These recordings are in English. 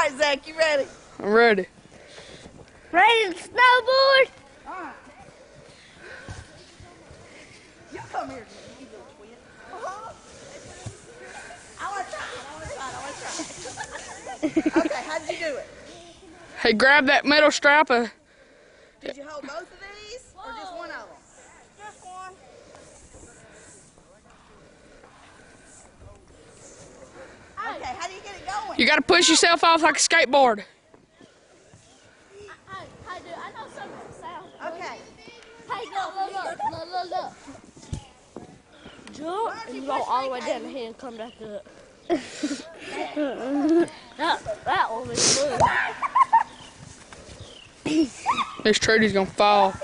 right, Zach, you ready? I'm ready. Ready to snowboard? Alright. You come here, you little twin. I want to try. Okay, how did you do it? Hey, grab that metal strap. Did you hold both of these, or just one of them? Just one. Okay, how do you get it going? You got to push yourself off like a skateboard. I do. I know some of the sounds. Okay. Hey, look. Jump and go all the way down the hill and come back up. that one was smooth. This Trudy's gonna fall.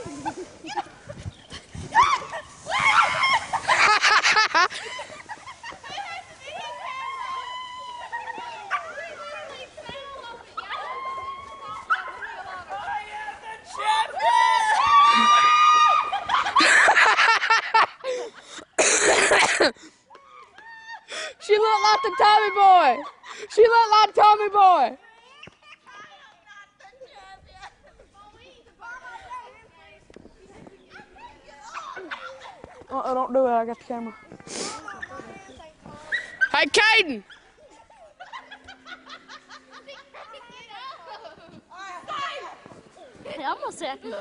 She looked like the Tommy boy. She looked like Tommy boy. Don't do it. I got the camera. Hey, Caden. Hey, I'm gonna say I can.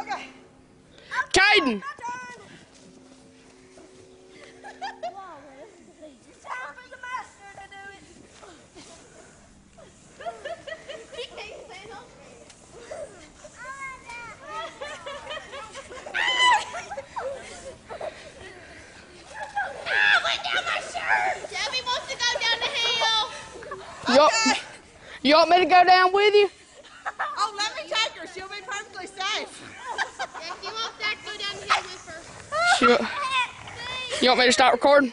Okay. Caden. You want me to go down with you? Oh, let me take her. She'll be perfectly safe. Yeah, you want that to go down the hill with her. You want me to start recording?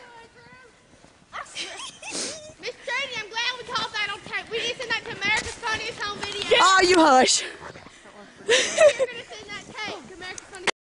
Miss Trudy, I'm glad we caught that on tape. We need to send that to America's Funniest Home Video. Oh, you hush. You're gonna